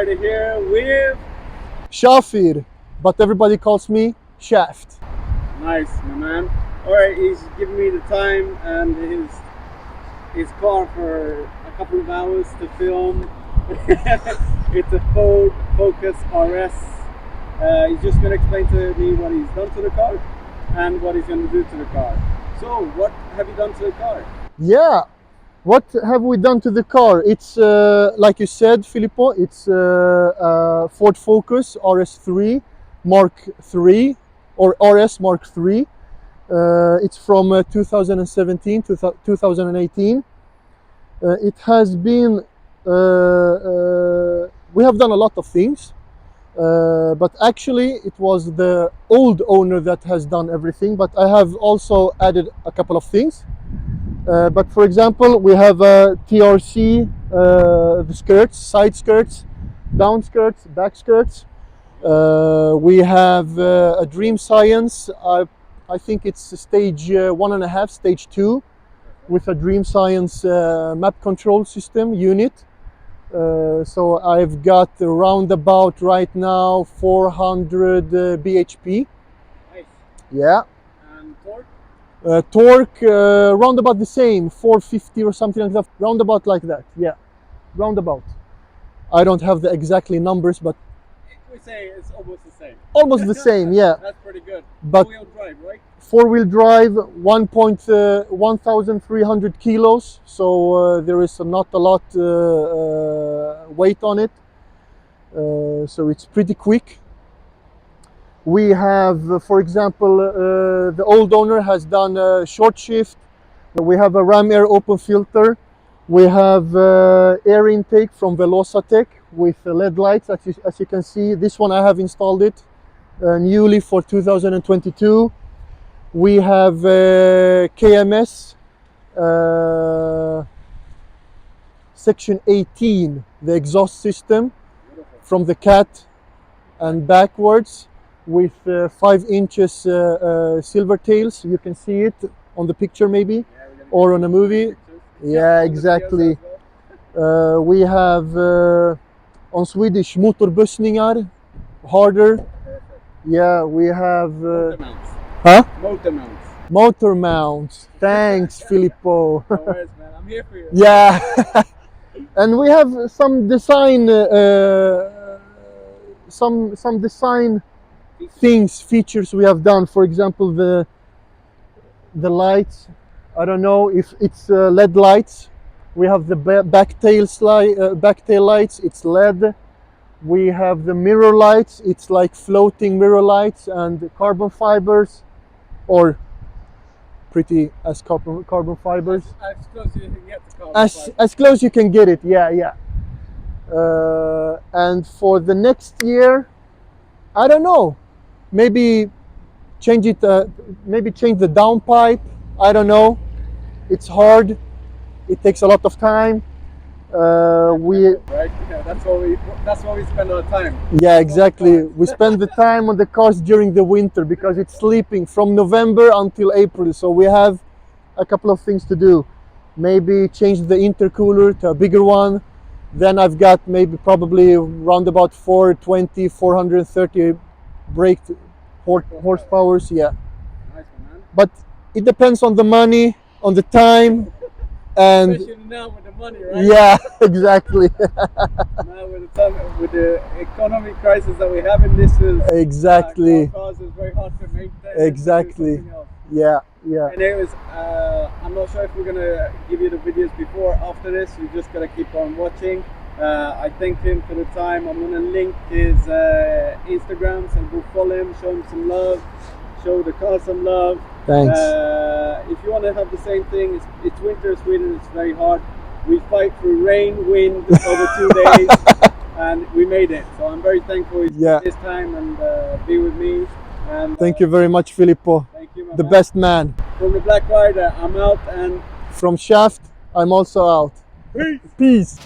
Rider here with... Shafir, but everybody calls me Shaft. Nice, my man. Alright, he's giving me the time and his car for a couple of hours to film. It's a Ford Focus RS. He's just going to explain to me what he's done to the car and what he's going to do to the car. So, what have you done to the car? Yeah, what have we done to the car? It's like you said, Filippo, it's Ford Focus RS3 Mark III or RS Mark III. It's from 2017 to 2018. It has been, we have done a lot of things, but actually it was the old owner that has done everything, but I have also added a couple of things. But for example, we have a TRC, the skirts, side skirts, down skirts, back skirts. We have a Dream Science, I think it's stage 1.5, stage 2, with a Dream Science map control system unit. So I've got around about right now 400 bhp. Nice. Yeah. And torque? Torque, round about the same, 450 or something like that, round about like that, yeah, round about. I don't have the exactly numbers, but We say it's almost the same. almost the same, yeah. That's pretty good. But Four-wheel drive, right? four-wheel drive, 1,300 kilos, so there is not a lot weight on it, so it's pretty quick. We have, for example, the old owner has done a short shift. We have a Ram Air open filter. We have air intake from Velocitec with LED lights, as you can see. This one I have installed it newly for 2022. We have KMS section 18, the exhaust system from the Cat and backwards, with 5 inches silver tails. You can see it on the picture maybe, or on a movie. Yeah, exactly. We have on Swedish motorbussningar, harder. Yeah, we have Motor mounts. huh? Motor mounts. Motor mounts. Thanks, Filippo. No worries, man. I'm here for you. Yeah. And we have some design some design features we have done. For example, the lights, I don't know if it's LED lights. We have the back tail lights, it's LED. We have the mirror lights, it's like floating mirror lights, and carbon fibers, or pretty as carbon fibers. As close as you can get to carbon fiber. As close you can get it, yeah. And for the next year, I don't know, maybe change it, maybe change the downpipe. I don't know, it's hard, it takes a lot of time. Right? Yeah, that's why we spend our time. Yeah, exactly. We spend the time on the cars during the winter because it's sleeping from November until April. So we have a couple of things to do. Maybe change the intercooler to a bigger one. Then I've got maybe probably around about 420, 430 brake horsepower. Yeah. Nice, man. But it depends on the money, on the time, and Especially now with the money, right? yeah, exactly. Now with the economic crisis that we have in this is Exactly. cars is very hard to maintain. Exactly. And do something else. Yeah. Anyways, I'm not sure if we're gonna give you the videos before or after this. You just gotta keep on watching. I thank him for the time. I'm gonna link his Instagram, so go follow him, show him some love, show the car some love. Thanks. If you want to have the same thing, it's winter in Sweden. It's very hard. We fight through rain, wind over 2 days, and we made it. So I'm very thankful this time and be with me. And Thank you very much, Filippo. thank you, my The man. best man. From the Black Rider, I'm out and From Shaft, I'm also out. peace. Peace.